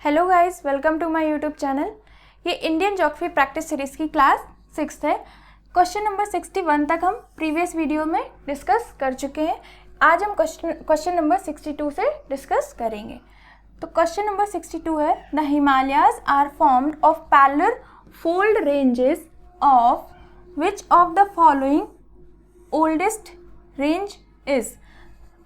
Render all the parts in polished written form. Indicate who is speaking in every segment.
Speaker 1: Hello guys, welcome to my YouTube channel. ये Indian geography practice series की class 6 है। Question number 61 तक हम प्रीवियस वीडियो में डिस्कस कर चुके हैं। आज हम क्वेश्चन नंबर 62 से डिस्कस करेंगे। तो क्वेश्चन नंबर 62 है, the Himalayas are formed of parallel fold ranges of which of the following oldest range is.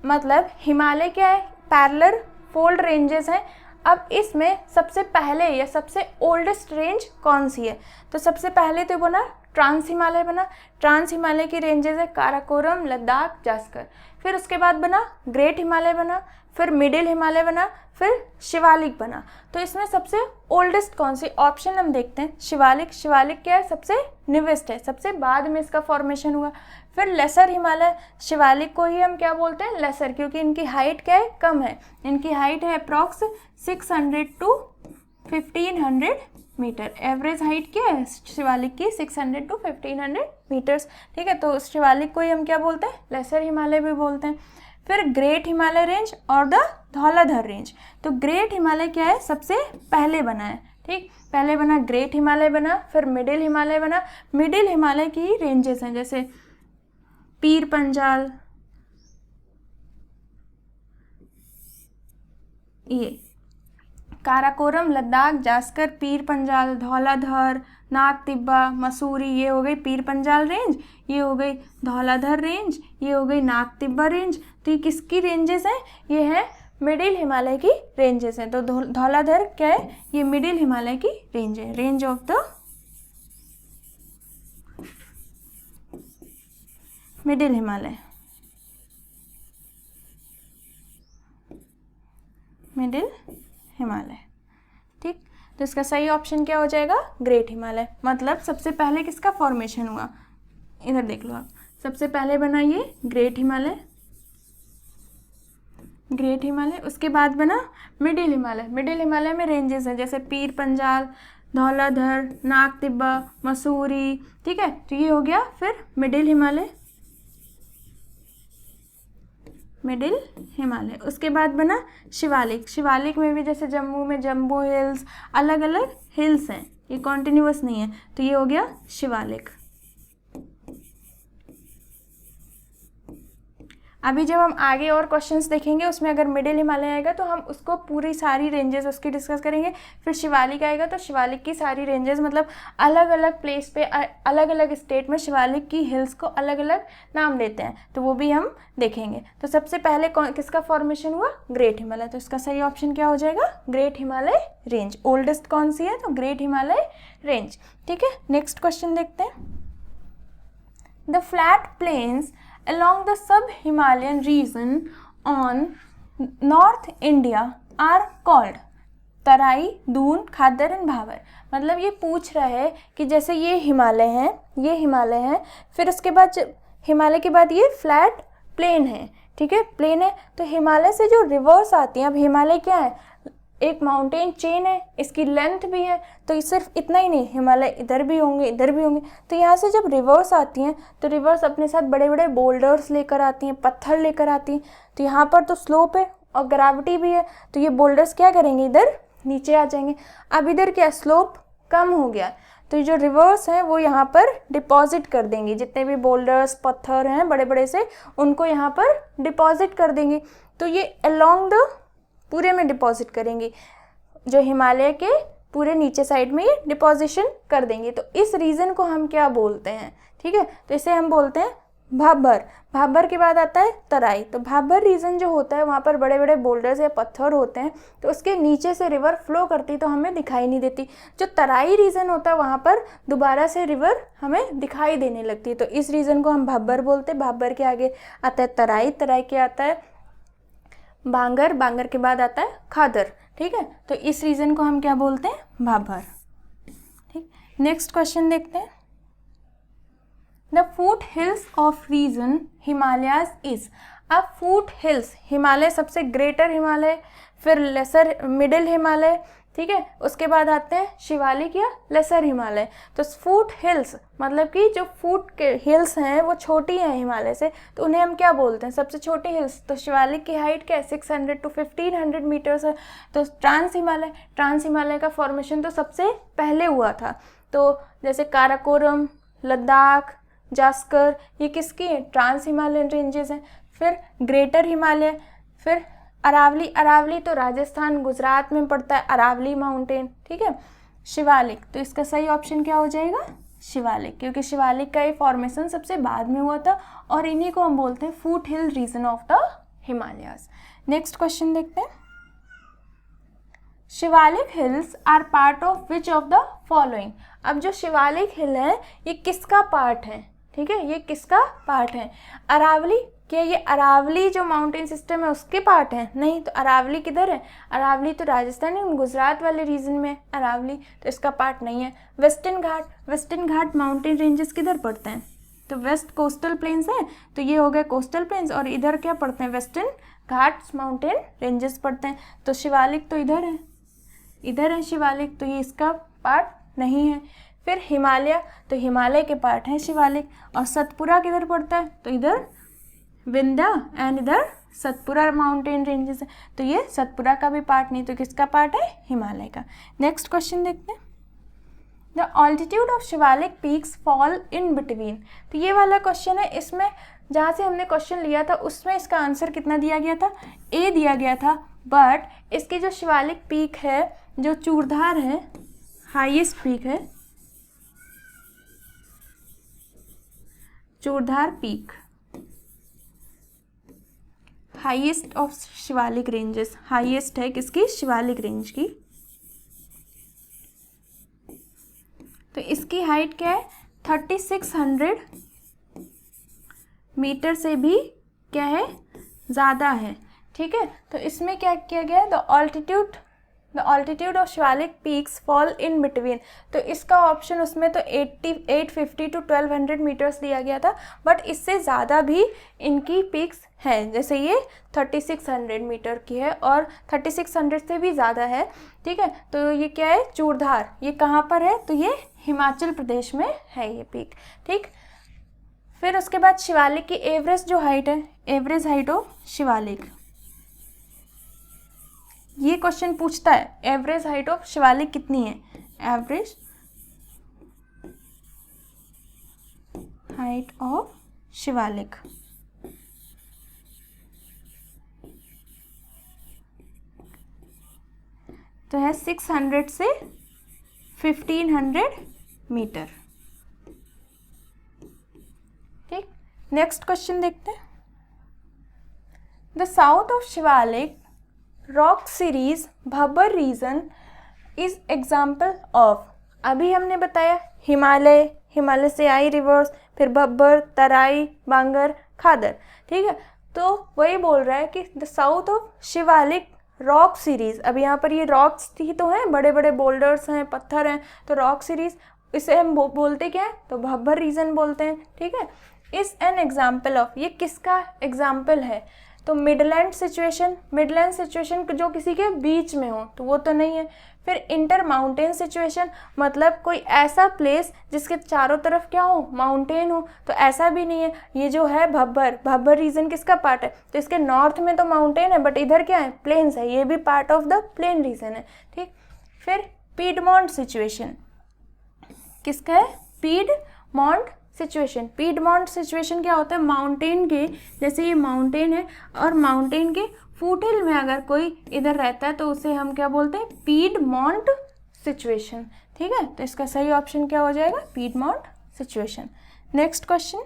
Speaker 1: मतलब हिमालय क्या है, पैरेलल फोल्ड रेंजेस हैं। अब इसमें सबसे पहले या सबसे ओल्डेस्ट रेंज कौन सी है? तो सबसे पहले तो बना ट्रांस हिमालय बना। ट्रांस हिमालय की रेंजेस है काराकोरम, लद्दाख, जास्कर। फिर उसके बाद बना ग्रेट हिमालय बना, फिर मिडिल हिमालय बना, फिर शिवालिक बना। तो इसमें सबसे ओल्डेस्ट कौन सी? ऑप्शन हम देखते हैं शिवालिक। शिवालिक क्या है? सबसे न्यूवेस्ट है, सबसे बाद में इसका फॉर्मेशन हुआ। फिर लेसर हिमालय, शिवालिक को ही हम क्या बोलते हैं? लेसर, क्योंकि इनकी हाइट क्या है? कम है। इनकी हाइट है approx 600 to 1500 metre. Average height क्या है शिवालिक की? 600 to 1500 मीटर्स। ठीक है, तो शिवालिक को ही हम क्या बोलते हैं? लेसर हिमालय भी बोलते हैं। फिर ग्रेट हिमालय रेंज और द धौलाधर रेंज। तो ग्रेट हिमालय क्या है? सबसे पहले बना है। ठीक, पहले बना ग्रेट हिमालय बना, फिर मिडिल हिमालय बना। मिडिल हिमालय की रेंजेस हैं जैसे पीर पंजाल, ये काराकोरम, लद्दाख, जास्कर, पीर पंजाल, धौलाधर, नाग तिब्बा, मसूरी। ये हो गई पीर पंजाल रेंज, ये हो गई धौलाधर रेंज, ये हो गई नाग तिब्बा रेंज। तो ये किसकी रेंजेस हैं? ये है मिडिल हिमालय की रेंजेस हैं। तो धौलाधर क्या है? ये मिडिल हिमालय की रेंज है। Range of the middle Himalaya, middle Himalaya. ठीक, तो इसका सही ऑप्शन क्या हो जाएगा? ग्रेट हिमालय। मतलब सबसे पहले किसका फॉर्मेशन हुआ? इधर देख लो आप, सबसे पहले बना ये ग्रेट हिमालय, ग्रेट हिमालय। उसके बाद बना मिडिल हिमालय। मिडिल हिमालय में रेंजेस हैं जैसे पीर पंजाल, धौलाधर, नाग तिब्बा, मसूरी। ठीक है, तो ये हो गया फिर मिडिल हिमालय, मिडिल हिमालय। उसके बाद बना शिवालिक। शिवालिक में भी जैसे जम्मू में जम्बू हिल्स, अलग अलग हिल्स हैं, ये कॉन्टिन्यूअस नहीं है, तो ये हो गया शिवालिक। अभी जब हम आगे और क्वेश्चंस देखेंगे उसमें अगर मिडिल हिमालय आएगा तो हम उसको पूरी सारी रेंजेस उसकी डिस्कस करेंगे। फिर शिवालिक आएगा तो शिवालिक की सारी रेंजेस, मतलब अलग अलग प्लेस पे अलग अलग स्टेट में शिवालिक की हिल्स को अलग अलग नाम देते हैं, तो वो भी हम देखेंगे। तो सबसे पहले किसका फॉर्मेशन हुआ? ग्रेट हिमालय। तो इसका सही ऑप्शन क्या हो जाएगा? Great Himalaya range. ओल्डेस्ट कौन सी है? तो ग्रेट हिमालय रेंज। ठीक है, नेक्स्ट क्वेश्चन देखते हैं। The flat plains along the sub-Himalayan region on North India are called Terai, Doon, Khadar and Bhabar. मतलब ये पूछ रहा है कि जैसे ये हिमालय हैं, ये हिमालय हैं, फिर उसके बाद हिमालय के बाद ये फ्लैट प्लेन है। ठीक है, प्लेन है, तो हिमालय से जो रिवर्स आती हैं, अब हिमालय क्या है? एक माउंटेन चेन है, इसकी लेंथ भी है। तो सिर्फ इतना ही नहीं, हिमालय इधर भी होंगे, इधर भी होंगे। तो यहाँ से जब रिवर्स आती हैं तो रिवर्स अपने साथ बड़े बड़े बोल्डर्स लेकर आती हैं, पत्थर लेकर आती हैं। तो यहाँ पर तो स्लोप है और ग्रेविटी भी है, तो ये बोल्डर्स क्या करेंगे? इधर नीचे आ जाएंगे। अब इधर क्या, स्लोप कम हो गया, तो ये जो रिवर्स हैं वो यहाँ पर डिपॉजिट कर देंगे। जितने भी बोल्डर्स, पत्थर हैं बड़े बड़े से, उनको यहाँ पर डिपॉजिट कर देंगे। तो ये अलोंग द पूरे में डिपॉजिट करेंगे, जो हिमालय के पूरे नीचे साइड में ये डिपॉजिशन कर देंगे। तो इस रीजन को हम क्या बोलते हैं? ठीक है, तो इसे हम बोलते हैं भाबर। भाबर के बाद आता है तराई। तो भाबर रीजन जो होता है वहाँ पर बड़े बड़े बोल्डर्स या पत्थर होते हैं, तो उसके नीचे से रिवर फ्लो करती तो हमें दिखाई नहीं देती। जो तराई रीजन होता है वहाँ पर दोबारा से रिवर हमें दिखाई देने लगती है, तो इस रीजन को हम भाबर बोलते हैं। भाबर के आगे आता है तराई, तराई के आता है बांगर, बांगर के बाद आता है खादर। ठीक है, तो इस रीजन को हम क्या बोलते हैं? भाबर। ठीक, नेक्स्ट क्वेश्चन देखते हैं। The foot hills of region Himalayas is. अब फूट हिल्स, हिमालय सबसे ग्रेटर हिमालय, फिर लेसर मिडिल हिमालय, ठीक है, उसके बाद आते हैं शिवालिक या लेसर हिमालय। तो फूट हिल्स मतलब कि जो फूट के हिल्स हैं वो छोटी हैं हिमालय से, तो उन्हें हम क्या बोलते हैं, सबसे छोटी हिल्स। तो शिवालिक की हाइट क्या है, 600 to 1500 मीटर्स है। तो ट्रांस हिमालय का फॉर्मेशन तो सबसे पहले हुआ था। तो जैसे काराकोरम, लद्दाख, जास्कर, ये किसकी है, ट्रांस हिमालयन रेंजेस हैं। फिर ग्रेटर हिमालय, फिर अरावली तो राजस्थान गुजरात में पड़ता है, अरावली माउंटेन, ठीक है। शिवालिक, तो इसका सही ऑप्शन क्या हो जाएगा, शिवालिक, क्योंकि शिवालिक का ये फॉर्मेशन सबसे बाद में हुआ था और इन्हीं को हम बोलते हैं foot hill region of the Himalayas. Next question देखते हैं, Shivalik hills are part of which of the following. अब जो शिवालिक हिल है ये किसका पार्ट है, ठीक है, ये किसका पार्ट है, अरावली, क्या ये अरावली जो माउंटेन सिस्टम है उसके पार्ट है, नहीं। तो अरावली किधर है, अरावली तो राजस्थान है, गुजरात वाले रीजन में अरावली, तो इसका पार्ट नहीं है। वेस्टर्न घाट माउंटेन रेंजेस किधर पड़ते हैं, तो वेस्ट कोस्टल प्लेन्स हैं, तो ये हो गए कोस्टल प्लेन्स, और इधर क्या पड़ते हैं, वेस्टर्न घाट्स माउंटेन रेंजेस पड़ते हैं। तो शिवालिक तो इधर है शिवालिक, तो ये इसका पार्ट नहीं है। फिर हिमालय, तो हिमालय के पार्ट है शिवालिक। और सतपुरा किधर पड़ता है, तो इधर विंध्या एंड इधर सतपुरा माउंटेन रेंजेस है, तो ये सतपुरा का भी पार्ट नहीं, तो किसका पार्ट है, हिमालय का। नेक्स्ट क्वेश्चन देखते हैं, the altitude of Shivalik peaks fall in between. तो ये वाला क्वेश्चन है, इसमें जहाँ से हमने क्वेश्चन लिया था उसमें इसका आंसर कितना दिया गया था, ए दिया गया था, बट इसकी जो शिवालिक पीक है, जो चूरधार है, हाईएस्ट पीक है, Churdhar peak, highest of Shivalik ranges, highest है किसकी, शिवालिक रेंज की। तो इसकी हाइट क्या है, 3600 मीटर से भी क्या है, ज़्यादा है, ठीक है। तो इसमें क्या किया गया है, the altitude of Shivalik peaks fall in between. तो इसका ऑप्शन उसमें तो 850 to 1200 मीटर्स दिया गया था, बट इससे ज़्यादा भी इनकी पीक्स हैं, जैसे ये 3600 मीटर की है और 3600 से भी ज़्यादा है, ठीक है। तो ये क्या है, चूरधार, ये कहाँ पर है, तो ये हिमाचल प्रदेश में है ये पीक, ठीक। फिर उसके बाद शिवालिक की एवरेज जो हाइट है, एवरेज हाइट ऑफ शिवालिक, ये क्वेश्चन पूछता है एवरेज हाइट ऑफ शिवालिक कितनी है, एवरेज हाइट ऑफ शिवालिक, तो है 600 से 1500 मीटर, ठीक। नेक्स्ट क्वेश्चन देखते हैं, the south of Shivalik rock series Bhabar region is example of. अभी हमने बताया हिमालय से आई रिवर्स, फिर भब्बर, तराई, बांगर, खादर, ठीक है। तो वही बोल रहा है कि the south of Shivalik rock series, अब यहाँ पर ये रॉक्स ही तो हैं, बड़े बड़े बोल्डर्स हैं, पत्थर हैं, तो रॉक सीरीज, इसे हम बोलते क्या है, तो भब्बर रीजन बोलते हैं, ठीक है। इज एन एग्जाम्पल ऑफ, ये किसका एग्जाम्पल है, तो मिडलैंड सिचुएशन जो किसी के बीच में हो, तो वो तो नहीं है। फिर इंटर माउंटेन सिचुएशन, मतलब कोई ऐसा प्लेस जिसके चारों तरफ क्या हो, माउंटेन हो, तो ऐसा भी नहीं है। ये जो है भब्बर रीजन किसका पार्ट है, तो इसके नॉर्थ में तो माउंटेन है, बट इधर क्या है, प्लेन्स है, ये भी part of the plain region है, ठीक। फिर पीडमोंट सिचुएशन किसका है, पीडमोंट सिचुएशन क्या होता है, माउंटेन के, जैसे ये माउंटेन है और माउंटेन के फुटहिल में अगर कोई इधर रहता है तो उसे हम क्या बोलते हैं, पीडमोंट सिचुएशन, ठीक है। तो इसका सही ऑप्शन क्या हो जाएगा, piedmont situation. Next question,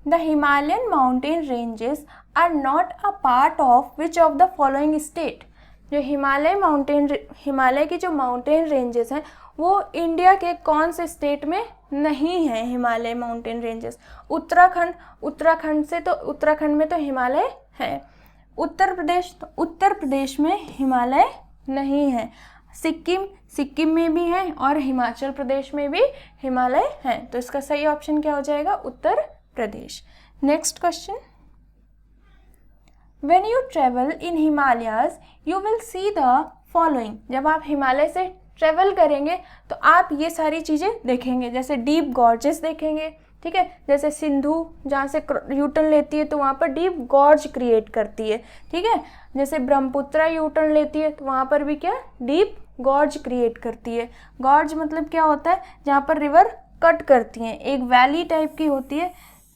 Speaker 1: the Himalayan mountain ranges are not a part of which of the following state. जो हिमालय की जो माउंटेन रेंजेस हैं वो इंडिया के कौन से स्टेट में नहीं है, हिमालय माउंटेन रेंजेस, उत्तराखंड में तो हिमालय है। उत्तर प्रदेश में हिमालय नहीं है। सिक्किम में भी है और हिमाचल प्रदेश में भी हिमालय है, तो इसका सही ऑप्शन क्या हो जाएगा, Uttar Pradesh. Next question, when you travel in Himalayas you will see the following. जब आप हिमालय से ट्रेवल करेंगे तो आप ये सारी चीज़ें देखेंगे, जैसे डीप गॉर्जेस देखेंगे, ठीक है, जैसे सिंधु जहाँ से यूटर्न लेती है तो वहाँ पर डीप गॉर्ज क्रिएट करती है, ठीक है, जैसे ब्रह्मपुत्रा यूटर्न लेती है तो वहाँ पर भी क्या डीप गॉर्ज क्रिएट करती है। गॉर्ज मतलब क्या होता है, जहाँ पर रिवर कट करती हैं, एक वैली टाइप की होती है,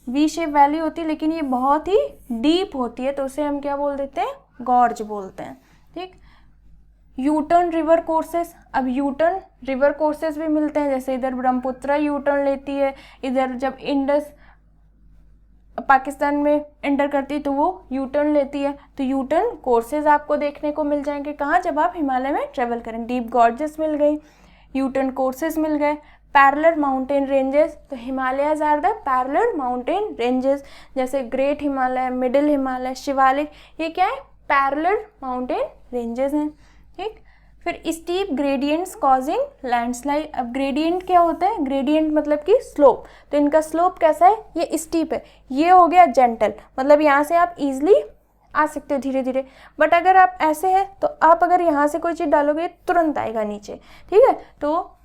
Speaker 1: वी शेप वैली होती है, लेकिन ये बहुत ही डीप होती है तो उसे हम क्या बोल देते हैं, गॉर्ज बोलते हैं, ठीक। यूटर्न रिवर कोर्सेस, अब यूटर्न रिवर कोर्सेस भी मिलते हैं, जैसे इधर ब्रह्मपुत्रा यूटर्न लेती है, इधर जब इंडस पाकिस्तान में एंटर करती है तो वो यूटर्न लेती है, तो यूटर्न कोर्सेज आपको देखने को मिल जाएंगे कहाँ, जब आप हिमालय में ट्रेवल करें। डीप गॉर्जेस मिल गई, यूटर्न कोर्सेज मिल गए। पैरेलल माउंटेन रेंजेस, तो Himalayas are the parallel mountain ranges, जैसे ग्रेट हिमालय, मिडिल हिमालय, शिवालिक, ये क्या है, पैरेलल माउंटेन रेंजेस हैं, ठीक। फिर स्टीप ग्रेडियंट्स कॉजिंग लैंडस्लाइड। अब ग्रेडियंट क्या होता है, ग्रेडियंट मतलब कि स्लोप, तो इनका स्लोप कैसा है, ये स्टीप है, ये हो गया जेंटल, मतलब यहाँ से आप इजीली आ सकते हो धीरे धीरे, बट अगर आप ऐसे हैं तो आप अगर यहाँ से कोई चीज़ डालोगे तुरंत आएगा नीचे, ठीक है। तो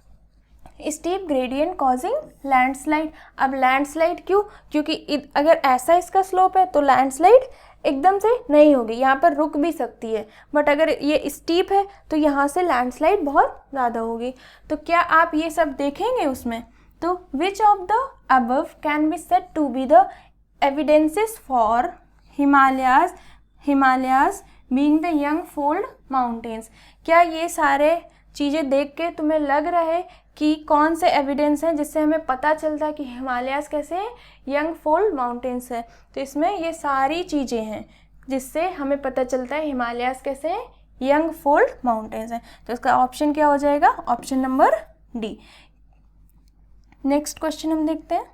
Speaker 1: स्टीप ग्रेडियंट कॉजिंग लैंडस्लाइड। अब लैंडस्लाइड क्यों, क्योंकि अगर ऐसा इसका स्लोप है तो लैंडस्लाइड एकदम से नहीं होगी, यहाँ पर रुक भी सकती है, बट अगर ये स्टीप है तो यहाँ से लैंडस्लाइड बहुत ज़्यादा होगी। तो क्या आप ये सब देखेंगे उसमें, तो which of the above can be said to be the evidences for Himalayas being the young fold mountains. क्या ये सारे चीज़ें देख के तुम्हें लग रहा है कि कौन से एविडेंस हैं जिससे हमें पता चलता है कि हिमालयाज कैसे हैं, यंग फोल्ड माउंटेन्स है। तो इसमें ये सारी चीज़ें हैं जिससे हमें पता चलता है हिमालयाज कैसे हैं, यंग फोल्ड माउंटेन्स हैं। तो इसका ऑप्शन क्या हो जाएगा, option number D. Next question हम देखते हैं।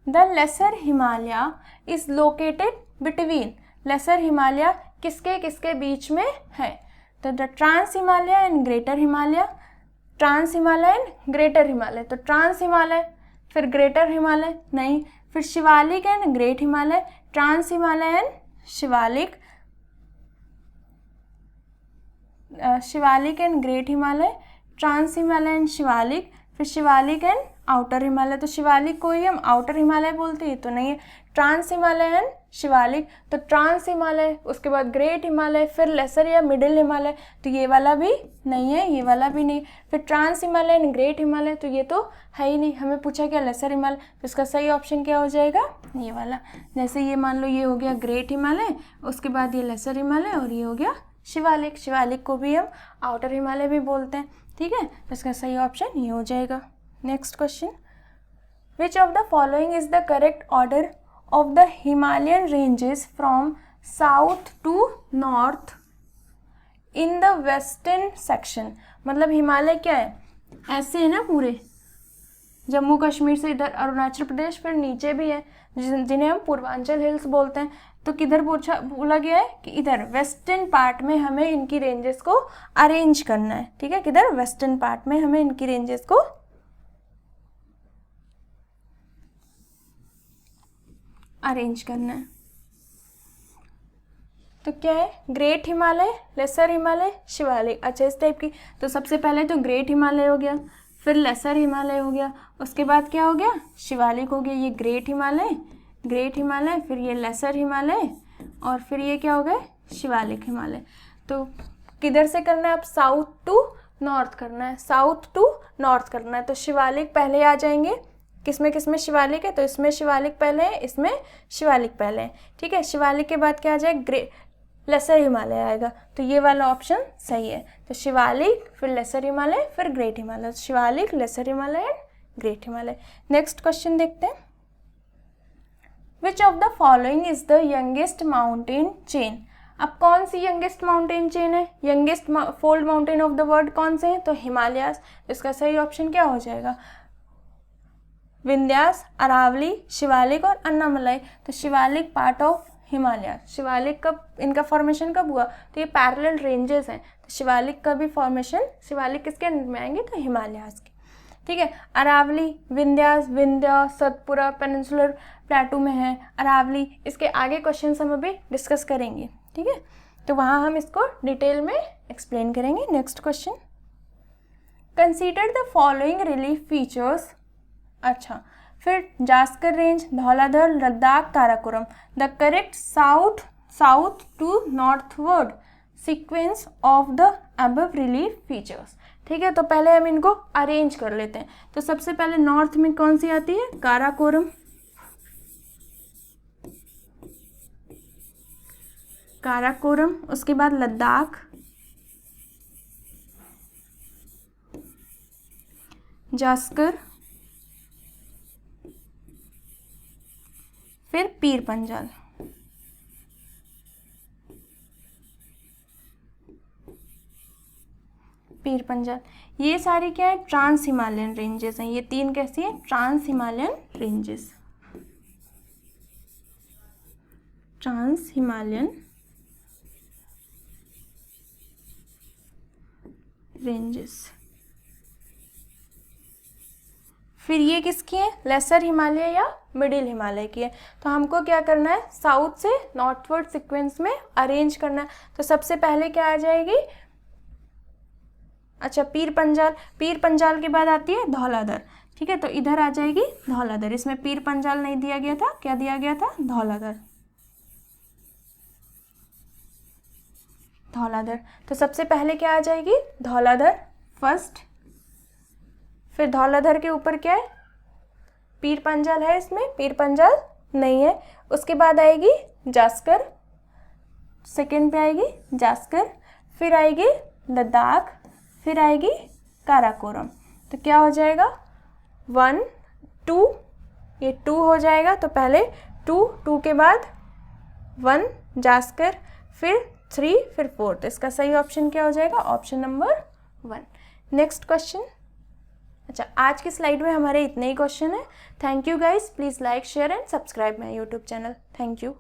Speaker 1: The lesser Himalaya is located between. Lesser Himalaya किसके किसके बीच में है, तो the trans Himalaya and greater Himalaya, trans Himalaya and greater Himalaya, तो ट्रांस हिमालय फिर ग्रेटर हिमालय नहीं, फिर Shivalik and great Himalaya, trans Himalaya and Shivalik, Shivalik and great Himalaya, trans Himalaya and Shivalik, फिर शिवालिक एंड आउटर हिमालय। तो शिवालिक को ही हम आउटर हिमालय बोलते हैं, तो नहीं है, ट्रांस हिमालय एंड शिवालिक, तो ट्रांस हिमालय, उसके बाद ग्रेट हिमालय, फिर लेसर या मिडिल हिमालय, तो ये वाला भी नहीं है, ये वाला भी नहीं, फिर trans Himalaya and great Himalaya, तो ये तो है ही नहीं, हमें पूछा क्या लेसर हिमालय, तो इसका सही ऑप्शन क्या हो जाएगा, ये वाला। जैसे ये मान लो ये हो गया ग्रेट हिमालय, उसके बाद ये लेसर हिमालय और ये हो गया शिवालिक, शिवालिक को भी हम आउटर हिमालय भी बोलते हैं, ठीक है। तो इसका सही ऑप्शन ये हो जाएगा। Next question, which of the following is the correct order of the Himalayan ranges from south to north in the western section. मतलब हिमालय क्या है, ऐसे है ना पूरे, जम्मू कश्मीर से इधर अरुणाचल प्रदेश, फिर नीचे भी है जिन्हें हम पूर्वांचल हिल्स बोलते हैं। तो किधर बोला गया है कि इधर वेस्टर्न पार्ट में हमें इनकी रेंजेस को अरेंज करना है, ठीक है, किधर वेस्टर्न पार्ट में हमें इनकी रेंजेस को अरेंज करना है। तो क्या है, ग्रेट हिमालय, लेसर हिमालय, शिवालिक, अच्छा इस टाइप की। तो सबसे पहले तो ग्रेट हिमालय हो गया, फिर लेसर हिमालय हो गया, उसके बाद क्या हो गया, शिवालिक हो गया। ये ग्रेट हिमालय, फिर ये लेसर हिमालय और फिर ये क्या हो गए, शिवालिक हिमालय। तो किधर से करना है, आप साउथ टू नॉर्थ करना है, साउथ टू नॉर्थ करना है। तो शिवालिक पहले आ जाएंगे, किसमें शिवालिक है, तो इसमें शिवालिक पहले है, इसमें शिवालिक पहले है, ठीक है। शिवालिक के बाद क्या आ जाए, लेसर हिमालय आएगा, तो ये वाला ऑप्शन सही है। तो शिवालिक, फिर लेसर हिमालय, फिर great Himalaya, Shivalik, lesser Himalaya and great Himalaya. Next question देखते हैं, which of the following is the youngest mountain chain. अब कौन सी यंगेस्ट माउंटेन चेन है, youngest fold mountain of the world कौन से हैं, तो हिमालयास। इसका सही ऑप्शन क्या हो जाएगा, विंध्यास, अरावली, शिवालिक और अन्नामलाई। तो शिवालिक पार्ट ऑफ हिमालय, शिवालिक कब इनका फॉर्मेशन कब हुआ, तो ये पैरेलल रेंजेस हैं, तो शिवालिक का भी फॉर्मेशन, शिवालिक किसके अंडर में आएंगे, तो हिमालयास के, ठीक है। अरावली विंध्य सतपुरा पेनिनसुलर प्लेटू में है अरावली। इसके आगे क्वेश्चन हम अभी डिस्कस करेंगे, ठीक है, तो वहाँ हम इसको डिटेल में एक्सप्लेन करेंगे। Next question, consider the following relief features. अच्छा, फिर Zaskar range, Dhauladhar, Ladakh, Karakoram, the correct south to northward sequence of the above relief features. ठीक है, तो पहले हम इनको अरेंज कर लेते हैं। तो सबसे पहले नॉर्थ में कौन सी आती है, काराकोरम, काराकोरम, उसके बाद लद्दाख, जास्कर, फिर पीर पंजाल। पीर पंजाल ये सारी क्या है, ट्रांस हिमालयन रेंजेस हैं। ये तीन कैसी है, trans Himalayan ranges, trans Himalayan ranges. फिर ये किसकी है, लेसर हिमालय या मिडिल हिमालय की है। तो हमको क्या करना है, साउथ से नॉर्थवर्ड सीक्वेंस में अरेंज करना है। तो सबसे पहले क्या आ जाएगी, अच्छा पीर पंजाल के बाद आती है धौलाधर। ठीक है, तो इधर आ जाएगी धौलाधर। इसमें पीर पंजाल नहीं दिया गया था, क्या दिया गया था, धौलाधर। तो सबसे पहले क्या आ जाएगी, धौलाधर फर्स्ट। फिर धौलाधर के ऊपर क्या है, पीर पंजाल है, इसमें पीर पंजाल नहीं है। उसके बाद आएगी जास्कर, सेकंड पे आएगी जास्कर, फिर आएगी लद्दाख, फिर आएगी काराकोरम। तो क्या हो जाएगा, 1 2, ये 2 हो जाएगा। तो पहले 2 के बाद 1 जास्कर, फिर 3, फिर 4। तो इसका सही ऑप्शन क्या हो जाएगा, ऑप्शन नंबर 1। Next question. अच्छा, आज की स्लाइड में हमारे इतने ही क्वेश्चन है। Thank you guys, please like share and subscribe my YouTube channel. Thank you.